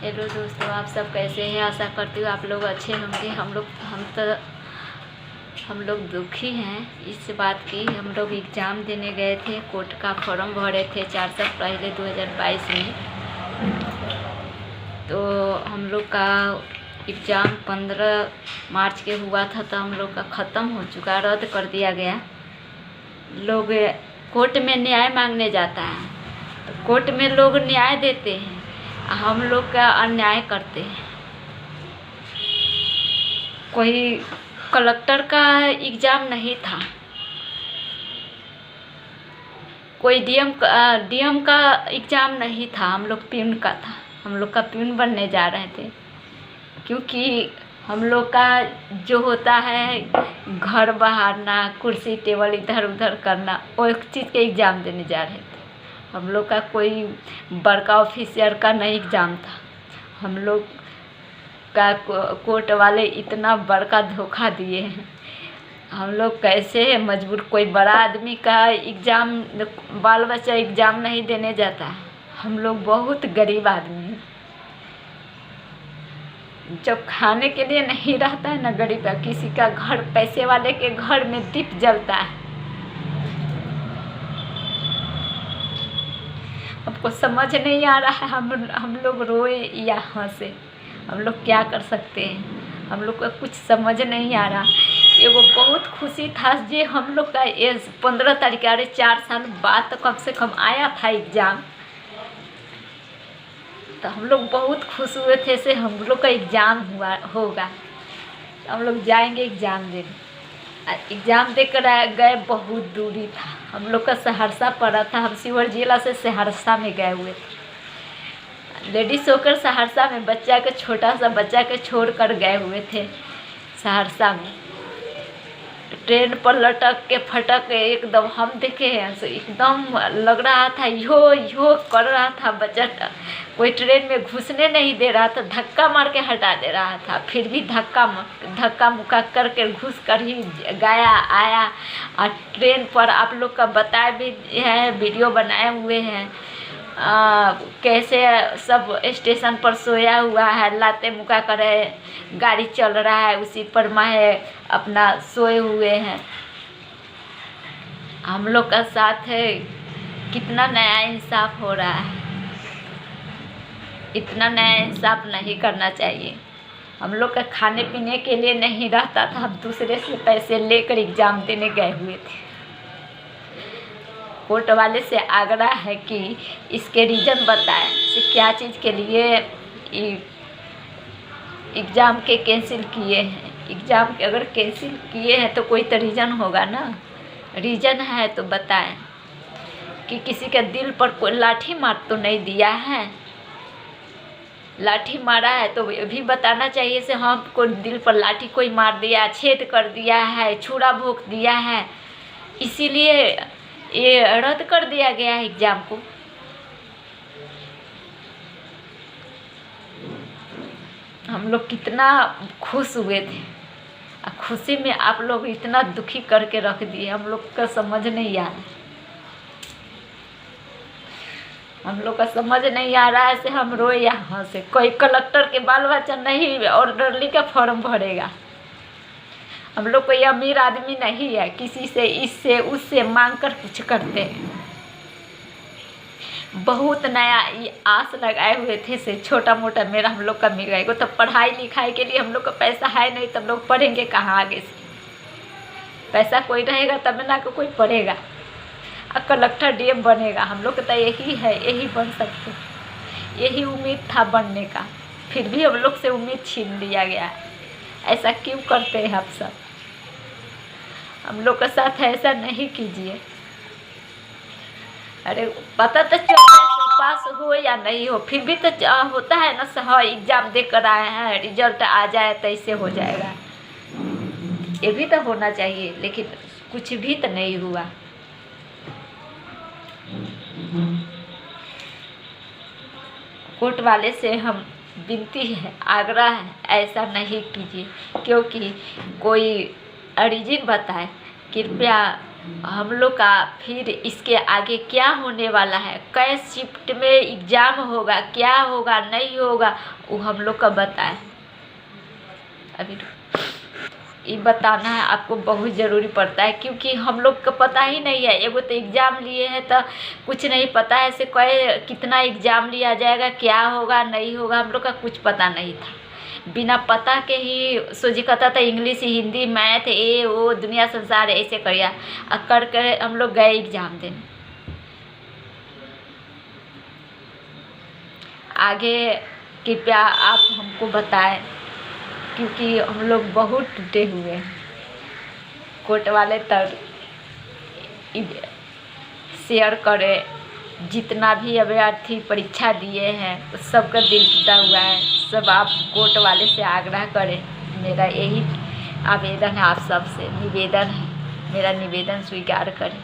Hello दोस्तों, आप सब कैसे हैं। आशा करती हूँ आप लोग अच्छे होंगे। हम लोग दुखी हैं इस बात की। हम लोग एग्ज़ाम देने गए थे, कोर्ट का फॉर्म भरे थे 4 साल पहले 2022 में। तो हम लोग का एग्ज़ाम 15 मार्च के हुआ था, तो हम लोग का ख़त्म हो चुका, रद्द कर दिया गया। लोग कोर्ट में न्याय मांगने जाता है, तो कोर्ट में लोग न्याय देते हैं, हम लोग का अन्याय करते हैं। कोई कलेक्टर का एग्ज़ाम नहीं था, कोई डीएम का एग्ज़ाम नहीं था, हम लोग प्यून का था। हम लोग का प्यून बनने जा रहे थे, क्योंकि हम लोग का जो होता है घर बहारना, कुर्सी टेबल इधर उधर करना, वो एक चीज़ के एग्ज़ाम देने जा रहे थे। हम लोग का कोई बड़का ऑफिसर का नहीं एग्ज़ाम था। हम लोग का कोर्ट वाले इतना बड़का धोखा दिए हैं। हम लोग कैसे मजबूर, कोई बड़ा आदमी का एग्ज़ाम, बाल बच्चा एग्ज़ाम नहीं देने जाता है। हम लोग बहुत गरीब आदमी हैं। जब खाने के लिए नहीं रहता है ना गरीब का, किसी का घर, पैसे वाले के घर में दीप जलता है। हमको समझ नहीं आ रहा है, हम लोग रोए या हंसे, हम लोग क्या कर सकते हैं। हम लोग का कुछ समझ नहीं आ रहा। एगो बहुत खुशी था जे हम लोग का 15 तारीख, अरे 4 साल बाद तो कम से कम आया था एग्ज़ाम। तो हम लोग बहुत खुश हुए थे से हम लोग का एग्ज़ाम होगा, हम लोग जाएंगे एग्ज़ाम देने। एग्ज़ाम देकर गए, बहुत दूरी था। हम लोग का सहरसा पड़ा था, हम शिवहर जिला से सहरसा में गए हुए थे। लेडीज होकर सहरसा में बच्चा के, छोटा सा बच्चा के छोड़ कर गए हुए थे सहरसा में। ट्रेन पर लटक के फटक के एकदम हम देखे हैं, तो एकदम लग रहा था यो कर रहा था बच्चा। कोई ट्रेन में घुसने नहीं दे रहा था, धक्का मार के हटा दे रहा था। फिर भी धक्का मुक्का करके घुस कर ही गया आया। और ट्रेन पर आप लोग का बताए भी है, वीडियो बनाए हुए हैं कैसे सब स्टेशन पर सोया हुआ है, लाते मुका करे गाड़ी चल रहा है, उसी पर माहे अपना सोए हुए हैं। हम लोग का साथ है, कितना नया इंसाफ हो रहा है। इतना नया इंसाफ नहीं करना चाहिए। हम लोग का खाने पीने के लिए नहीं रहता था, हम दूसरे से पैसे लेकर एग्ज़ाम देने गए हुए थे। कोर्ट वाले से आग्रह है कि इसके रीज़न बताएं कि क्या चीज़ के लिए एग्ज़ाम के कैंसिल किए हैं। एग्ज़ाम के अगर कैंसिल किए हैं तो कोई तो रीज़न होगा ना। रीज़न है तो बताएं कि किसी के दिल पर कोई लाठी मार तो नहीं दिया है। लाठी मारा है तो भी बताना चाहिए से हाँ, कोई दिल पर लाठी कोई मार दिया, छेद कर दिया है, छुरा भोंक दिया है, इसीलिए ये रद्द कर दिया गया है एग्ज़ाम को। हम लोग कितना खुश हुए थे, खुशी में आप लोग इतना दुखी करके रख दिए। हम लोग का समझ नहीं आ रहा है, हम लोग का समझ नहीं आ रहा है से हम रोए या हंसे। कोई कलेक्टर के बाल बच्चा नहीं ऑर्डरली का फॉर्म भरेगा। हम लोग कोई अमीर आदमी नहीं है, किसी से इससे उससे मांग कर कुछ करते हैं। बहुत नया आस लगाए हुए थे से छोटा मोटा मेरा हम लोग का मिल गएगा। तो पढ़ाई लिखाई के लिए हम लोग का पैसा है नहीं, तब लोग पढ़ेंगे कहाँ आगे से। पैसा कोई रहेगा तब ना को कोई पढ़ेगा और कलेक्टर डीएम बनेगा। हम लोग तो यही है, यही बन सकते, यही उम्मीद था बनने का, फिर भी हम लोग से उम्मीद छीन लिया गया है। ऐसा क्यों करते हैं आप सब। हम लोग के साथ ऐसा नहीं कीजिए। अरे पता तो चल रहा पास हो या नहीं हो, फिर भी तो होता है ना। हाँ, एग्ज़ाम दे कर आए हैं, रिजल्ट आ जाए तो ऐसे हो जाएगा, ये भी तो होना चाहिए। लेकिन कुछ भी तो नहीं हुआ। कोर्ट वाले से हम विनती है, आग्रह है, ऐसा नहीं कीजिए। क्योंकि कोई रीज़न बताए, कृपया हम लोग का फिर इसके आगे क्या होने वाला है, कै शिफ्ट में एग्ज़ाम होगा, क्या होगा नहीं होगा, वो हम लोग का बताए। अभी ये बताना है आपको बहुत ज़रूरी पड़ता है, क्योंकि हम लोग का पता ही नहीं है। एगो तो एग्ज़ाम लिए हैं तो कुछ नहीं पता है, ऐसे कोई कितना एग्ज़ाम लिया जाएगा, क्या होगा नहीं होगा, हम लोग का कुछ पता नहीं था। बिना पता के ही सोची कहता था इंग्लिश हिंदी मैथ ये वो दुनिया संसार ऐसे करिया कर कर हम लोग गए एग्ज़ाम देने। आगे कृपया आप हमको बताएं, क्योंकि हम लोग बहुत टूटे हुए हैं। कोर्ट वाले तक शेयर करें, जितना भी अभ्यर्थी परीक्षा दिए हैं उस सबका दिल टूटा हुआ है। सब आप कोर्ट वाले से आग्रह करें, मेरा यही आवेदन है, आप सबसे निवेदन है, मेरा निवेदन स्वीकार करें।